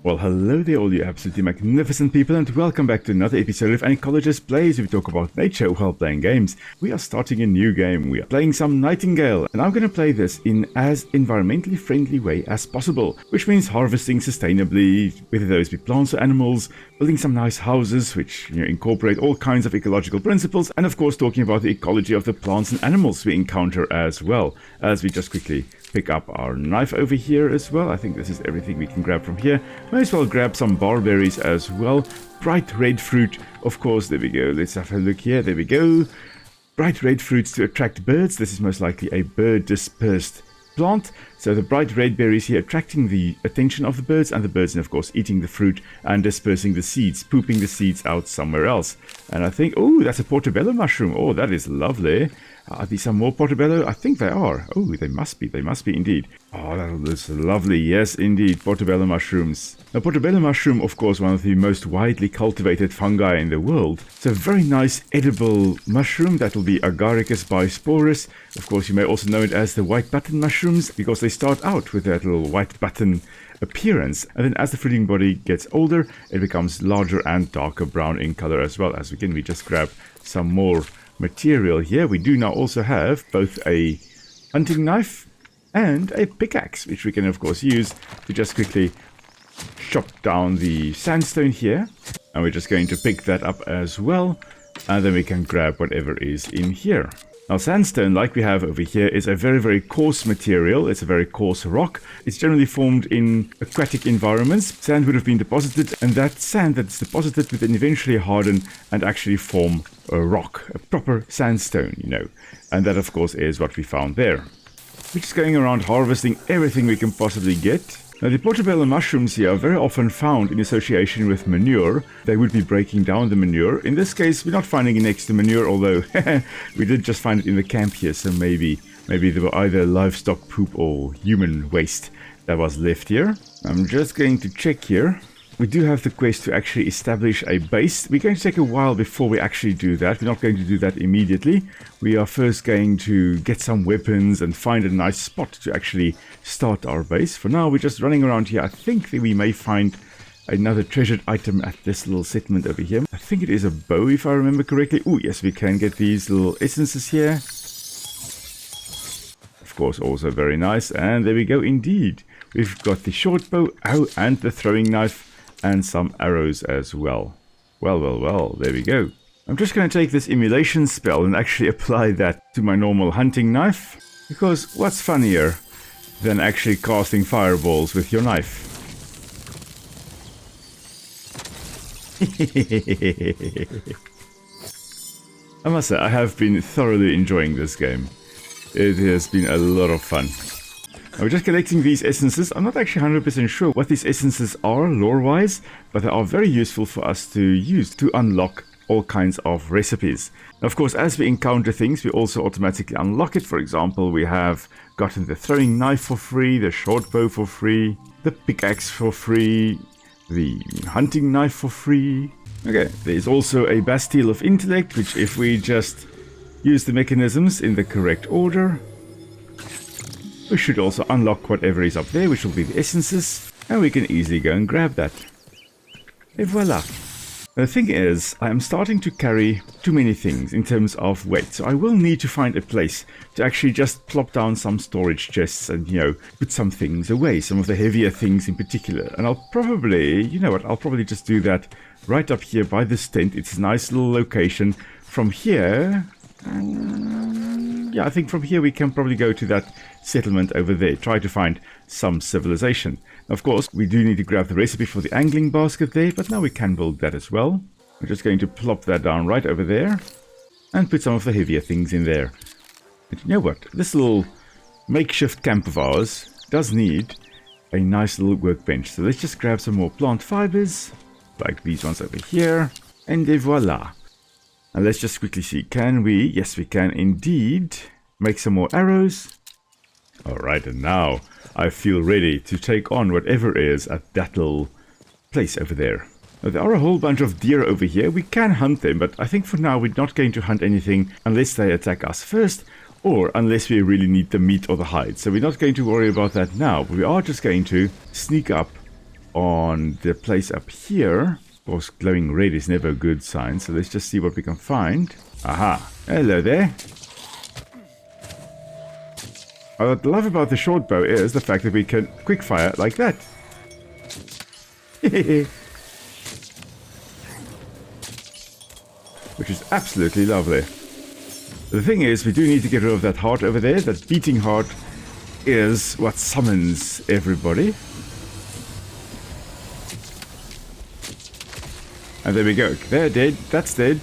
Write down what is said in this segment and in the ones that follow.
Well, hello there, all you absolutely magnificent people, and welcome back to another episode of An Ecologist Plays, where we talk about nature while playing games. We are starting a new game. We are playing some Nightingale, and I'm going to play this in as environmentally friendly way as possible, which means harvesting sustainably, whether those be plants or animals, building some nice houses, which incorporate all kinds of ecological principles, and of course talking about the ecology of the plants and animals we encounter as well, as we just quickly pick up our knife over here as well. I think this is everything we can grab from here. Might as well grab some barberries as well. Bright red fruit, of course. There we go. Let's have a look here. There we go. Bright red fruits to attract birds. This is most likely a bird dispersed plant. So the bright red berries here attracting the attention of the birds, and the birds, and of course, eating the fruit and dispersing the seeds, pooping the seeds out somewhere else. And I think, oh, that's a portobello mushroom. Oh, that is lovely. Are these some more portobello? I think they are. Oh, they must be indeed. Oh, that is lovely. Yes, indeed, portobello mushrooms. Now, portobello mushroom, of course, one of the most widely cultivated fungi in the world. It's a very nice edible mushroom that will be Agaricus bisporus. Of course, you may also know it as the white button mushrooms, because they start out with that little white button appearance, and then as the fruiting body gets older, it becomes larger and darker brown in color as well. As we just grab some more material here. We do now also have both a hunting knife and a pickaxe, which we can of course use to just quickly chop down the sandstone here, and we're just going to pick that up as well, and then we can grab whatever is in here. Now, sandstone, like we have over here, is a very, very coarse material. It's a very coarse rock. It's generally formed in aquatic environments. Sand would have been deposited, and that sand that's deposited would then eventually harden and actually form a rock, a proper sandstone, And that, of course, is what we found there. We're just going around harvesting everything we can possibly get. Now, the portobello mushrooms here are very often found in association with manure. They would be breaking down the manure. In this case, we're not finding it next to manure, although we did just find it in the camp here, so maybe there were either livestock poop or human waste that was left here. I'm just going to check here. We do have the quest to actually establish a base. We're going to take a while before we actually do that. We're not going to do that immediately. We are first going to get some weapons and find a nice spot to actually start our base. For now, we're just running around here. I think that we may find another treasured item at this little settlement over here. I think it is a bow, if I remember correctly. Oh, yes, we can get these little essences here. Of course, also very nice. And there we go, indeed. We've got the short bow, and the throwing knife, and some arrows as well. Well, there we go. I'm just going to take this emulation spell and actually apply that to my normal hunting knife, because what's funnier than actually casting fireballs with your knife? I must say, I have been thoroughly enjoying this game. It has been a lot of fun. We're just collecting these essences. I'm not actually 100% sure what these essences are lore-wise, but they are very useful for us to use to unlock all kinds of recipes. Now, of course, as we encounter things, we also automatically unlock it. For example, we have gotten the throwing knife for free, the short bow for free, the pickaxe for free, the hunting knife for free. Okay, there's also a Bastille of Intellect, which if we just use the mechanisms in the correct order, we should also unlock whatever is up there, which will be the essences, and we can easily go and grab that. Et voila. The thing is, I am starting to carry too many things in terms of weight, so I will need to find a place to actually just plop down some storage chests and, put some things away, some of the heavier things in particular. And I'll probably, I'll probably just do that right up here by this tent. It's a nice little location. From here, I think from here we can probably go to that settlement over there, try to find some civilization. Of course, we do need to grab the recipe for the angling basket there, but now we can build that as well. We're just going to plop that down right over there and put some of the heavier things in there. And you know what? This little makeshift camp of ours does need a nice little workbench. So let's just grab some more plant fibers, like these ones over here, and voila. And let's just quickly see, can we? Yes, we can indeed make some more arrows. Alright, and now I feel ready to take on whatever is at that little place over there. Now, there are a whole bunch of deer over here. We can hunt them, but I think for now we're not going to hunt anything unless they attack us first, or unless we really need the meat or the hide. So we're not going to worry about that now, but we are just going to sneak up on the place up here. Of course, glowing red is never a good sign, so let's just see what we can find. Aha! Hello there! What I love about the short bow is the fact that we can quick fire like that. Which is absolutely lovely. The thing is, we do need to get rid of that heart over there. That beating heart is what summons everybody. And there we go. They're dead. That's dead.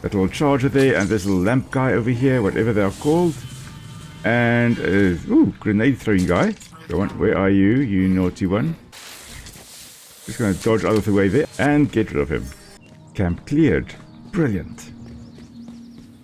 That little charger there, and this little lamp guy over here, whatever they are called. And, ooh, grenade throwing guy. Go on, where are you, you naughty one? Just gonna dodge out of the way there and get rid of him. Camp cleared. Brilliant.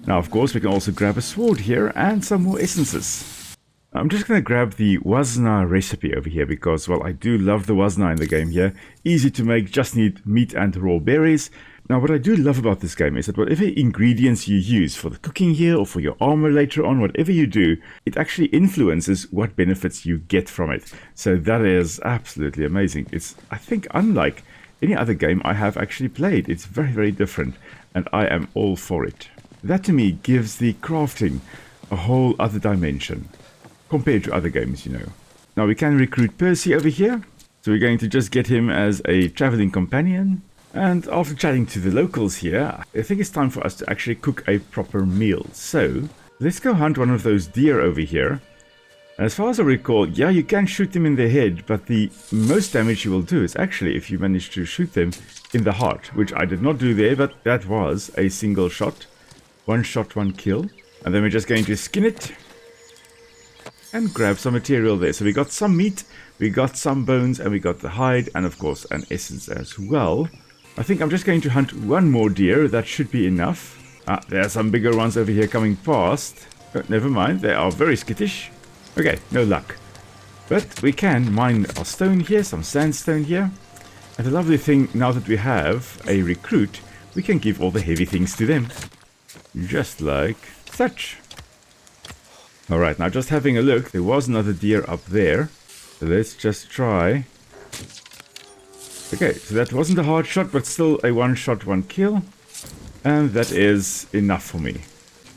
Now, of course, we can also grab a sword here and some more essences. I'm just going to grab the wasna recipe over here because, well, I do love the wasna in the game here. Easy to make, just need meat and raw berries. Now, what I do love about this game is that whatever ingredients you use for the cooking here or for your armor later on, whatever you do, it actually influences what benefits you get from it. So that is absolutely amazing. It's, I think, unlike any other game I have actually played. It's very, very different, and I am all for it. That to me gives the crafting a whole other dimension compared to other games, you know. Now we can recruit Percy over here, so we're going to just get him as a traveling companion. And after chatting to the locals here, I think it's time for us to actually cook a proper meal. So let's go hunt one of those deer over here. As far as I recall, yeah, you can shoot them in the head, but the most damage you will do is actually if you manage to shoot them in the heart, which I did not do there, but that was a single shot. One shot, one kill. And then we're just going to skin it and grab some material there. So we got some meat, we got some bones, and we got the hide, and of course an essence as well. I think I'm just going to hunt one more deer. That should be enough. Ah, there are some bigger ones over here coming past. But never mind, they are very skittish. Okay, no luck. But we can mine our stone here, some sandstone here. And the lovely thing, now that we have a recruit, we can give all the heavy things to them. Just like such. Alright, now just having a look, there was another deer up there. So let's just try. Okay, so that wasn't a hard shot, but still a one shot, one kill. And that is enough for me.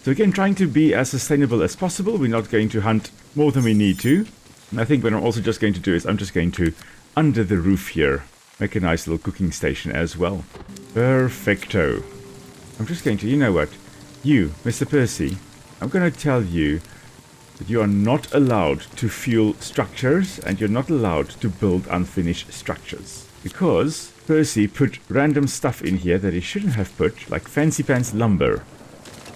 So again, trying to be as sustainable as possible. We're not going to hunt more than we need to. And I think what I'm also just going to do is I'm just going to, under the roof here, make a nice little cooking station as well. Perfecto. I'm just going to, you know what? You, Mr. Percy, I'm going to tell you that you are not allowed to fuel structures and you're not allowed to build unfinished structures. Because Percy put random stuff in here that he shouldn't have put, like fancy pants lumber.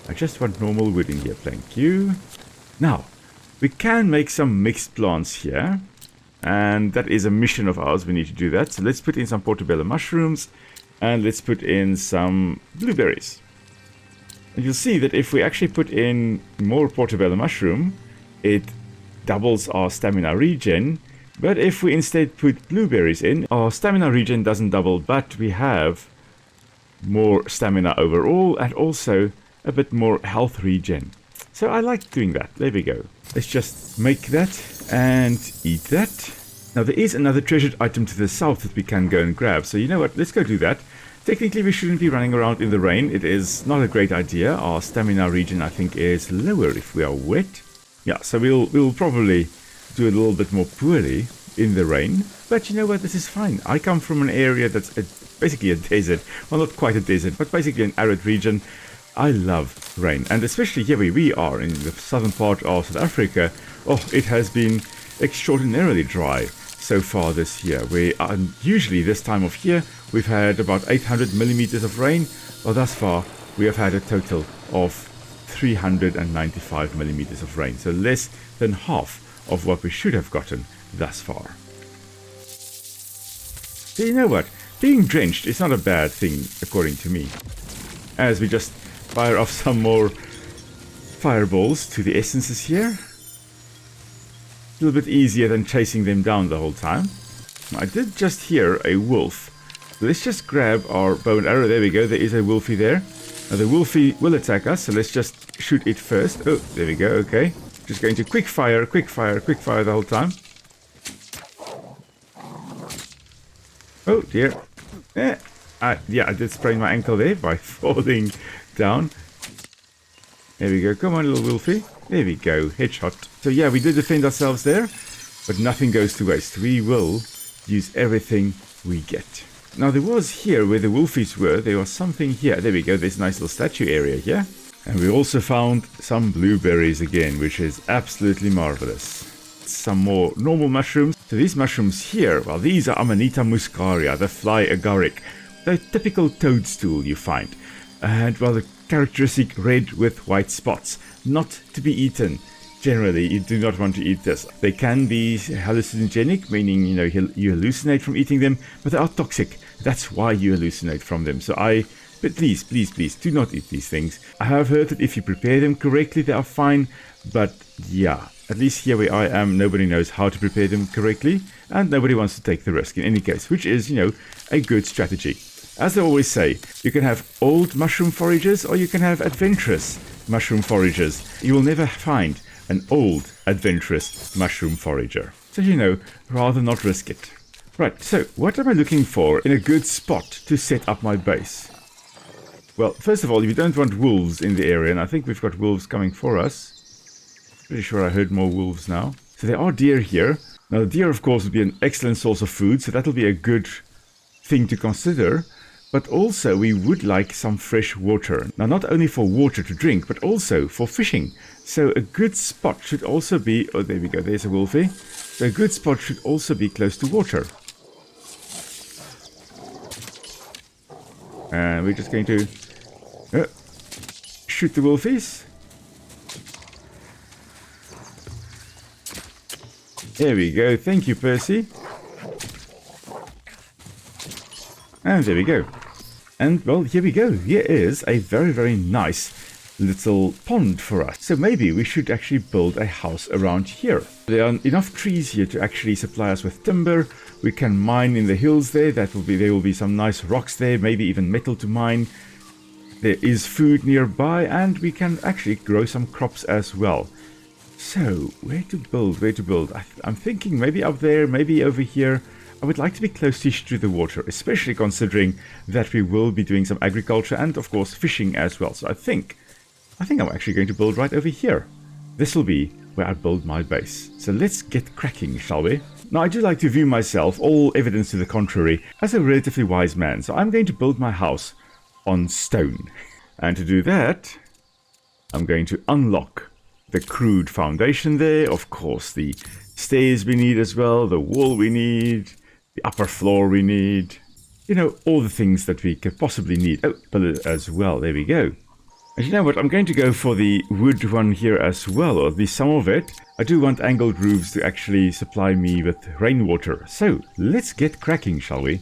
I just want normal wood in here, thank you. Now, we can make some mixed plants here. And that is a mission of ours, we need to do that. So let's put in some portobello mushrooms. And let's put in some blueberries. And you'll see that if we actually put in more portobello mushroom, it doubles our stamina regen. But if we instead put blueberries in, our stamina regen doesn't double, but we have more stamina overall and also a bit more health regen. So I like doing that. There we go. Let's just make that and eat that. Now there is another treasured item to the south that we can go and grab. So you know what? Let's go do that. Technically we shouldn't be running around in the rain. It is not a great idea. Our stamina regen I think is lower if we are wet. Yeah, so we'll probably do a little bit more poorly in the rain. But you know what? This is fine. I come from an area that's basically a desert. Well, not quite a desert, but basically an arid region. I love rain, and especially here where we are in the southern part of South Africa. Oh, it has been extraordinarily dry so far this year. Usually this time of year we've had about 800 millimeters of rain. Well, thus far we have had a total of 395 millimeters of rain, so less than half of what we should have gotten thus far. So you know what? Being drenched is not a bad thing according to me. As we just fire off some more fireballs to the essences here. A little bit easier than chasing them down the whole time. I did just hear a wolf. So let's just grab our bow and arrow. There we go. There is a wolfie there. Now the wolfie will attack us, so let's just shoot it first. Oh, there we go. Okay. Just going to quick fire the whole time. Oh dear. Yeah, I did sprain my ankle there by falling down. There we go. Come on, little Wolfie. There we go. Headshot. So yeah, we did defend ourselves there, but nothing goes to waste. We will use everything we get. Now there was here where the Wolfies were, there was something here. There we go. There's a nice little statue area here. And we also found some blueberries again, which is absolutely marvelous. Some more normal mushrooms. So these mushrooms here, well, these are Amanita muscaria, the fly agaric, the typical toadstool you find. And well, the characteristic red with white spots, not to be eaten. Generally, you do not want to eat this. They can be hallucinogenic, meaning, you hallucinate from eating them, but they are toxic. That's why you hallucinate from them. But please, do not eat these things. I have heard that if you prepare them correctly, they are fine, but yeah, at least here where I am, nobody knows how to prepare them correctly, and nobody wants to take the risk in any case, which is, a good strategy. As I always say, you can have old mushroom foragers or you can have adventurous mushroom foragers. You will never find an old adventurous mushroom forager. So, rather not risk it. Right, so what am I looking for in a good spot to set up my base? Well, first of all, you don't want wolves in the area, and I think we've got wolves coming for us. Pretty sure I heard more wolves now. So there are deer here. Now, the deer, of course, would be an excellent source of food, so that'll be a good thing to consider. But also, we would like some fresh water. Now, not only for water to drink, but also for fishing. So a good spot should also be... Oh, there we go. There's a wolfie. So a good spot should also be close to water. And we're just going to shoot the wolfies. There we go. Thank you, Percy. And there we go. And, well, here we go. Here is a very, very nice little pond for us. So maybe we should actually build a house around here. There are enough trees here to actually supply us with timber. We can mine in the hills there. There will be some nice rocks there, maybe even metal to mine. There is food nearby, and we can actually grow some crops as well. So, where to build? I'm thinking maybe up there, maybe over here. I would like to be close-ish to the water, especially considering that we will be doing some agriculture and, of course, fishing as well. So I think I'm actually going to build right over here. This will be where I build my base. So let's get cracking, shall we? Now, I do like to view myself, all evidence to the contrary, as a relatively wise man. So I'm going to build my house on stone. And to do that, I'm going to unlock the crude foundation there. Of course, the stairs we need as well, the wall we need, the upper floor we need. All the things that we could possibly need. Oh, pillar as well. There we go. And you know what? I'm going to go for the wood one here as well, or at least some of it. I do want angled roofs to actually supply me with rainwater. So, let's get cracking, shall we?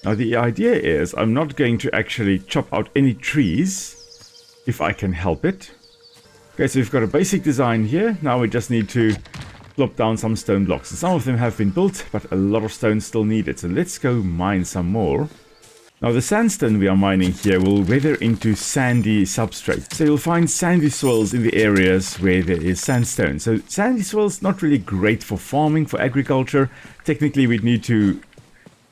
Now, the idea is I'm not going to actually chop out any trees, if I can help it. Okay, so we've got a basic design here. Now we just need to plop down some stone blocks. Some of them have been built, but a lot of stone still needed. So let's go mine some more. Now the sandstone we are mining here will weather into sandy substrate. So you'll find sandy soils in the areas where there is sandstone. So sandy soils not really great for farming, for agriculture. Technically we'd need to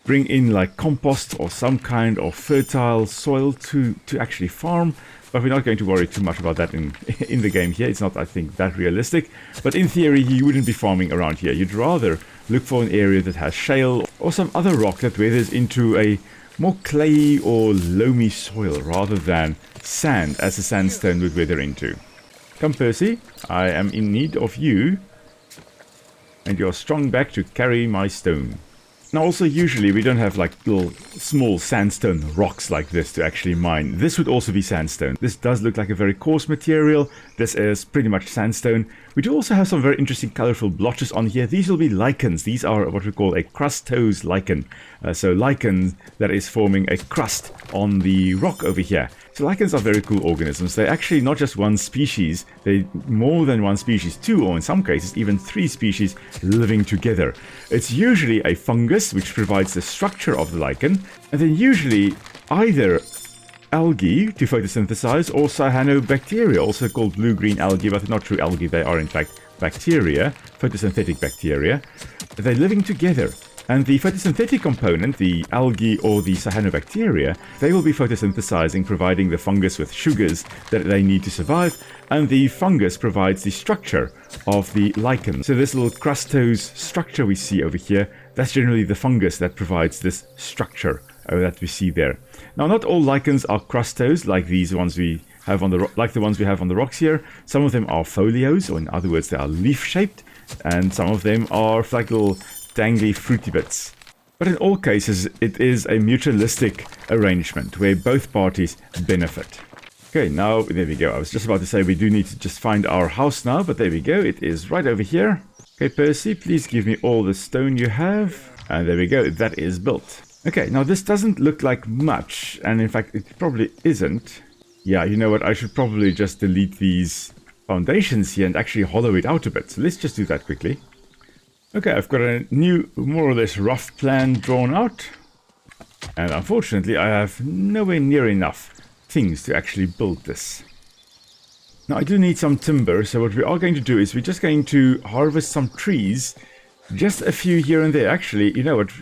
bring in like compost or some kind of fertile soil to actually farm. But we're not going to worry too much about that in the game here. It's not, I think, that realistic. But in theory, you wouldn't be farming around here. You'd rather look for an area that has shale or some other rock that weathers into a more clayey or loamy soil rather than sand, as a sandstone would weather into. Come, Percy. I am in need of you. And your strong back to carry my stone. Now also usually we don't have like little small sandstone rocks like this to actually mine. This would also be sandstone. This does look like a very coarse material. This is pretty much sandstone. We do also have some very interesting colorful blotches on here. These will be lichens. These are what we call a crustose lichen. So lichen that is forming a crust on the rock over here. So lichens are very cool organisms. They're actually not just one species. They're more than one species, two or in some cases even three species living together. It's usually a fungus which provides the structure of the lichen, and then usually either algae to photosynthesize or cyanobacteria, also called blue-green algae, but they're not true algae, they are in fact bacteria, photosynthetic bacteria. They're living together And the photosynthetic component, the algae or the cyanobacteria, they will be photosynthesizing, providing the fungus with sugars that they need to survive, and the fungus provides the structure of the lichen. So this little crustose structure we see over here, that's generally the fungus that provides this structure that we see there. Now, not all lichens are crustose like these ones we have on the ones we have on the rocks here. Some of them are folios, or in other words, they are leaf-shaped, and some of them are like little dangly fruity bits. But in all cases, it is a mutualistic arrangement where both parties benefit. Okay, now, there we go. I was just about to say we do need to just find our house now, but there we go. It is right over here. Okay, Percy, please give me all the stone you have. And there we go. That is built. Okay, now this doesn't look like much, and in fact, it probably isn't. Yeah, you know what? I should probably just delete these foundations here and actually hollow it out a bit. So let's just do that quickly. Okay, I've got a new, more or less rough plan drawn out. And unfortunately, I have nowhere near enough things to actually build this. Now, I do need some timber, so what we are going to do is we're just going to harvest some trees. Just a few here and there. Actually, you know what?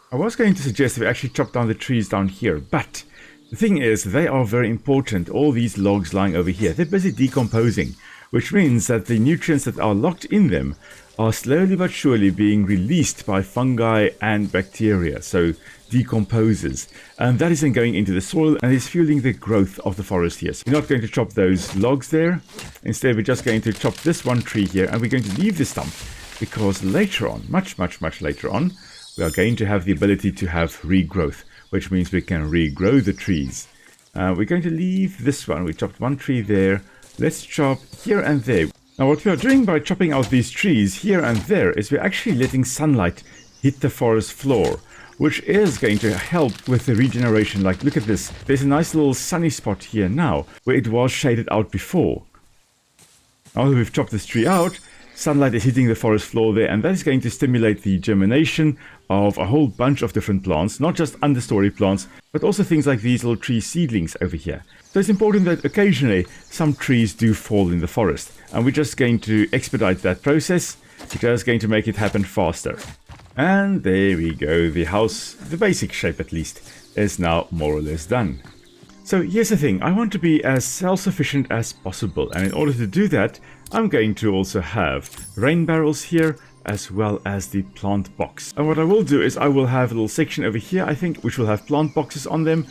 I was going to suggest that we actually chop down the trees down here, but the thing is, they are very important. All these logs lying over here, they're busy decomposing, which means that the nutrients that are locked in them are slowly but surely being released by fungi and bacteria, so decomposes. And that is then going into the soil and is fueling the growth of the forest here. So we're not going to chop those logs there. Instead, we're just going to chop this one tree here, and we're going to leave the stump, because later on, much later on, we are going to have the ability to have regrowth, which means we can regrow the trees. We're going to leave this one. We chopped one tree there. Let's chop here and there. Now, what we are doing by chopping out these trees here and there is we're actually letting sunlight hit the forest floor, which is going to help with the regeneration. Like, look at this. There's a nice little sunny spot here now where it was shaded out before. Now that we've chopped this tree out, sunlight is hitting the forest floor there, and that is going to stimulate the germination of a whole bunch of different plants, not just understory plants, but also things like these little tree seedlings over here. So it's important that occasionally some trees do fall in the forest, and we're just going to expedite that process. We're just going to make it happen faster. And there we go. The house, the basic shape at least, is now more or less done. So here's the thing. I want to be as self-sufficient as possible, and in order to do that, I'm going to also have rain barrels here, as well as the plant box. And what I will do is I will have a little section over here, I think, which will have plant boxes on them.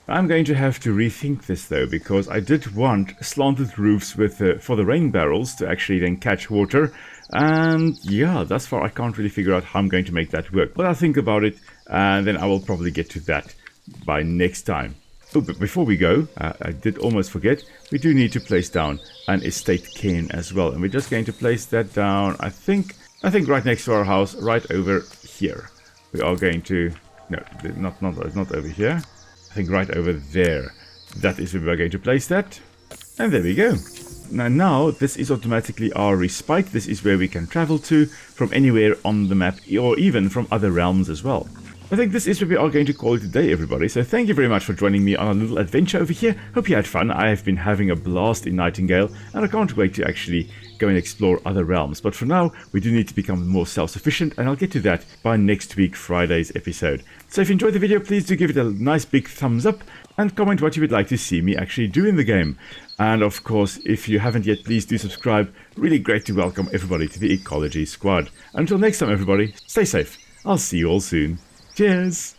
I'm going to have to rethink this though, because I did want slanted roofs with for the rain barrels to actually then catch water. And yeah, thus far I can't really figure out how I'm going to make that work. But I'll think about it, and then I will probably get to that by next time. Oh, but before we go, I did almost forget, we do need to place down an estate cairn as well. And we're just going to place that down, I think right next to our house, right over here. We are going to, no, not over here. I think right over there. That is where we're going to place that. And there we go. Now this is automatically our respite. This is where we can travel to from anywhere on the map, or even from other realms as well. I think this is where we are going to call it today, everybody. So thank you very much for joining me on a little adventure over here. Hope you had fun. I have been having a blast in Nightingale, and I can't wait to actually go and explore other realms. But for now, we do need to become more self-sufficient, and I'll get to that by next week, Friday's episode. So if you enjoyed the video, please do give it a nice big thumbs up, and comment what you would like to see me actually do in the game. And of course, if you haven't yet, please do subscribe. Really great to welcome everybody to the Ecology Squad. Until next time, everybody, stay safe. I'll see you all soon. Cheers!